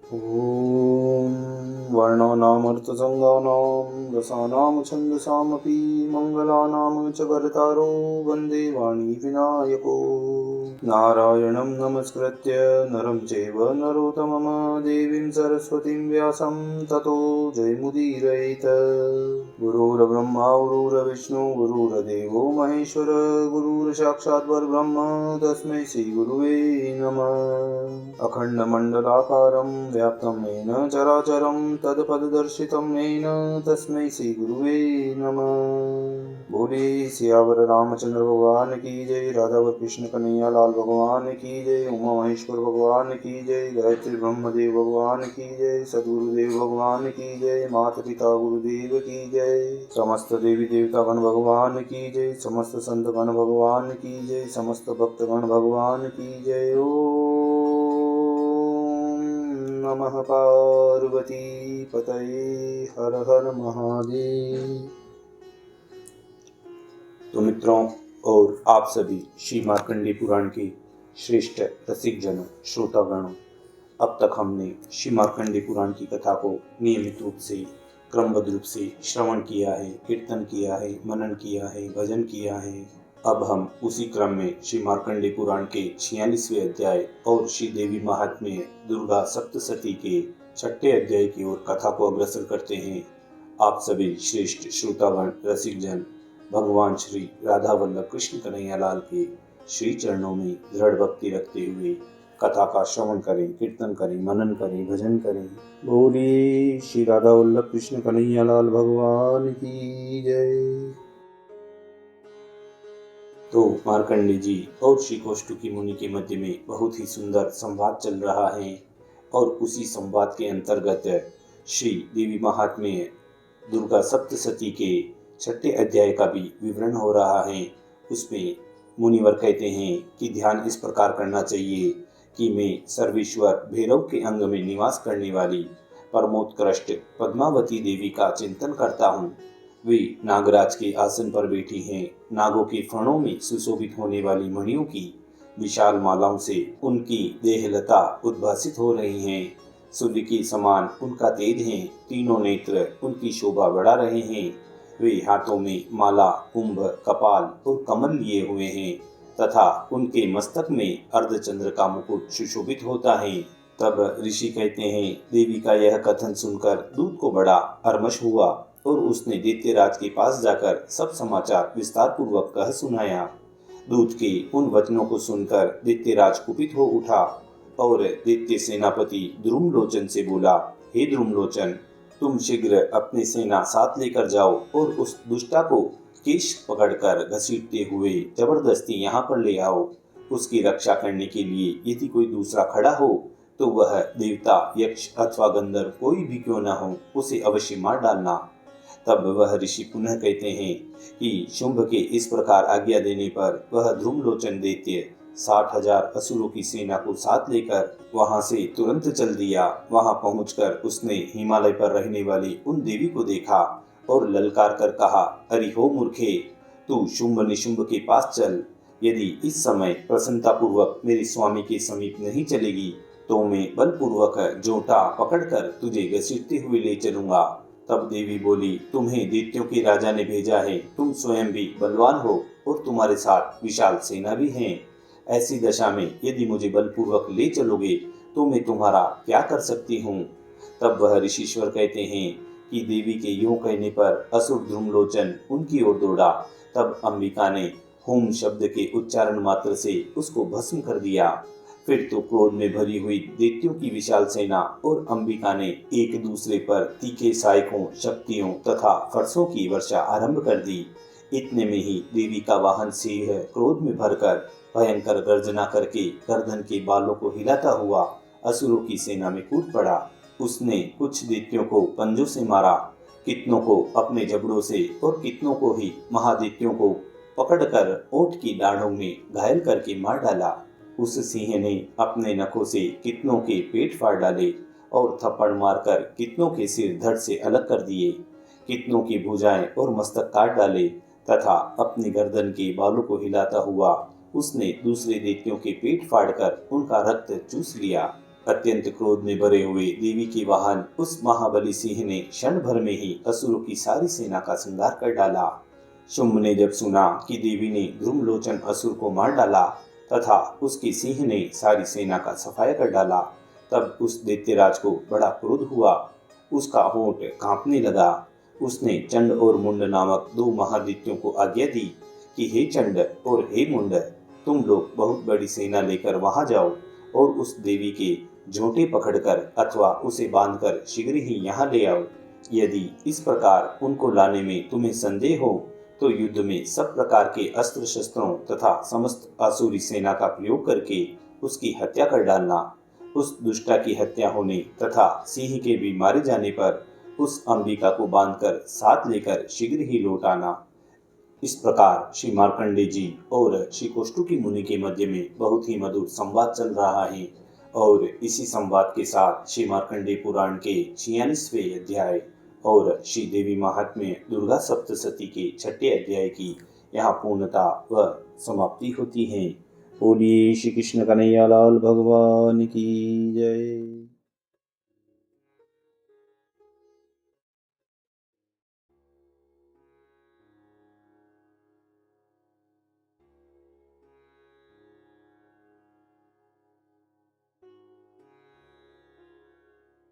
ॐ वर्णानामर्थसङ्गानां रसानां छन्दसामपि मङ्गलानां च कर्तारो वन्दे वाणीविनायको। नारायणं नमस्कृत्य नरं चैव नरोत्तमं देवीं सरस्वतीं व्यासं ततो जयमुदीरयेत्। गुरुर्ब्रह्मा गुरुर्विष्णु गुरुर्देवो महेश्वर गुरुर्साक्षात् परब्रह्म तस्मै श्रीगुरुवे नमः। अखण्डमण्डलाकारं व्याप्तं येन चराचरं तत्पददर्शितं येन तस्मै श्रीगुरुवे नमः। बोले सियावर रामचंद्र भगवान की जय, राधा व कृष्ण कन्हैया लाल भगवान की जय, उमा महेश्वर भगवान की जय, गायत्री ब्रह्मदेव भगवान की जय, सद्गुरुदेव भगवान की जय, माता पिता गुरुदेव की जय, समस्त देवी देवता गण भगवान की जय, समस्त संत गण भगवान की जय, समस्त भक्त गण भगवान की जय। ओम नमः पार्वती पतये, हर हर महादेव। तो मित्रों और आप सभी श्री मार्कंडेय पुराण के श्रेष्ठ रसिक जनों, श्रोतागणों, अब तक हमने श्री मार्कंडेय पुराण की कथा को नियमित रूप से क्रमबद्ध रूप से श्रवण किया है, कीर्तन किया है, मनन किया है, भजन किया है। अब हम उसी क्रम में श्री मार्कंडेय पुराण के 46वें अध्याय और श्री देवी महात्म्य दुर्गा सप्तशती के 6ठे अध्याय की ओर कथा को अग्रसर करते हैं। आप सभी श्रेष्ठ श्रोतागण रसिक जन भगवान श्री राधा वल्लभ कृष्ण कन्हैया लाल के श्री चरणों में दृढ़ भक्ति रखते हुए कथा का श्रवण करें, कीर्तन करें, मनन करें, भजन करें। बोलिए श्री राधा वल्लभ कृष्ण कन्हैया लाल भगवान की जय। तो मार्कंडेय जी और श्री कौष्टुकी मुनि के मध्य में बहुत ही सुंदर संवाद चल रहा है और उसी संवाद के अंतर्गत श्री देवी महात्म्य दुर्गा सप्तशती के 6ठे अध्याय का भी विवरण हो रहा है। उसमें मुनिवर कहते हैं कि ध्यान इस प्रकार करना चाहिए कि मैं सर्वेश्वर भैरव के अंग में निवास करने वाली परमोत्कृष्ट पद्मावती देवी का चिंतन करता हूँ। वे नागराज के आसन पर बैठी हैं। नागों के फणों में सुशोभित होने वाली मणियों की विशाल मालाओं से उनकी देहलता उद्भासित हो रही हैं। सूर्य के समान उनका तेज है। तीनों नेत्र उनकी शोभा बढ़ा रहे हैं। वे हाथों में माला, कुंभ, कपाल और कमल लिए हुए हैं तथा उनके मस्तक में अर्धचंद्र का मुकुट सुशोभित होता है। तब ऋषि कहते हैं, देवी का यह कथन सुनकर दूत को बड़ा हर्ष हुआ और उसने दैत्यराज के पास जाकर सब समाचार विस्तार पूर्वक कह सुनाया। दूत के उन वचनों को सुनकर दैत्यराज कुपित हो उठा और दैत्य सेनापति द्रुमलोचन से बोला, हे द्रुमलोचन, तुम शीघ्र अपनी सेना साथ लेकर जाओ और उस दुष्टा को केश पकड़कर घसीटते हुए जबरदस्ती यहाँ पर ले आओ। उसकी रक्षा करने के लिए यदि कोई दूसरा खड़ा हो तो वह देवता, यक्ष अथवा गंधर्व कोई भी क्यों न हो, उसे अवश्य मार डालना। तब वह ऋषि पुनः कहते हैं कि शुंभ के इस प्रकार आज्ञा देने पर वह द्रुमलोचन दैत्य 60,000 असुरों की सेना को साथ लेकर वहां से तुरंत चल दिया। वहां पहुंचकर उसने हिमालय पर रहने वाली उन देवी को देखा और ललकार कर कहा, अरे हो मूर्खे, तू शुंभ निशुंभ के पास चल। यदि इस समय प्रसन्नता पूर्वक मेरे स्वामी के समीप नहीं चलेगी तो मैं बलपूर्वक जोटा पकड़कर तुझे घसीटते हुए ले चलूंगा। तब देवी बोली, तुम्हें दैत्यों के राजा ने भेजा है। तुम स्वयं भी बलवान हो और तुम्हारे साथ विशाल सेना भी है। ऐसी दशा में यदि मुझे बलपूर्वक ले चलोगे तो मैं तुम्हारा क्या कर सकती हूँ। तब वह ऋषीश्वर कहते हैं कि देवी के यूं कहने पर असुर द्रुमलोचन उनकी ओर दौड़ा। तब अंबिका ने होम शब्द के उच्चारण मात्र से उसको भस्म कर दिया। फिर तो क्रोध में भरी हुई दैत्यों की विशाल सेना और अंबिका ने एक दूसरे पर तीखे सहायकों, शक्तियों तथा फरसों की वर्षा आरंभ कर दी। इतने में ही देवी का वाहन सिंह क्रोध में भरकर भयंकर गर्जना करके गर्दन के बालों को हिलाता हुआ असुरों की सेना में कूद पड़ा। उसने कुछ दैत्यों को पंजों से मारा, कितनों को अपने जबड़ों से और कितनों को ही महादैत्यों को पकड़कर ओठ की दाढ़ों में घायल करके मार डाला। उस सिंह ने अपने नखों से कितनों के पेट फाड़ डाले और थप्पड़ मारकर कितनों के सिर धड़ से अलग कर दिए। कितनों की भुजाएं और मस्तक काट डाले तथा अपनी गर्दन के बालों को हिलाता हुआ उसने दूसरे दैत्यों के पेट फाड़कर उनका रक्त चूस लिया। अत्यंत क्रोध में भरे हुए देवी के वाहन उस महाबली सिंह ने क्षण भर में ही असुरों की सारी सेना का संहार कर डाला। शुंभ ने जब सुना कि देवी ने ध्रुमलोचन असुर को मार डाला तथा उसके सिंह ने सारी सेना का सफाया कर डाला, तब उस दैत्यराज को बड़ा क्रोध हुआ। उसका होंठ कांपने लगा। उसने चंड और मुंड नामक दो महादैत्यों को आज्ञा दी कि हे चंड और हे मुंड, तुम लोग बहुत बड़ी सेना लेकर वहां जाओ और उस देवी के झोंटे पकड़कर अथवा उसे बांधकर शीघ्र ही यहाँ ले आओ। यदि इस प्रकार उनको लाने में तुम्हें संदेह हो तो युद्ध में सब प्रकार के अस्त्र शस्त्रों तथा समस्त आसुरी सेना का प्रयोग करके उसकी हत्या कर डालना। उस दुष्टा की हत्या होने तथा सिंह के भी मारे जाने पर उस अंबिका को बांधकर साथ लेकर शीघ्र ही लौट आना। इस प्रकार श्री मार्कंडे जी और श्री कौष्टुकी मुनि के मध्य में बहुत ही मधुर संवाद चल रहा है और इसी संवाद के साथ श्री मार्कंडे पुराण के 46वें अध्याय और श्री देवी महात्म्य दुर्गा सप्तशती के 6ठे अध्याय की यहाँ पूर्णता व समाप्ति होती है। बोलिए श्री कृष्ण कन्हैया लाल भगवान की जय।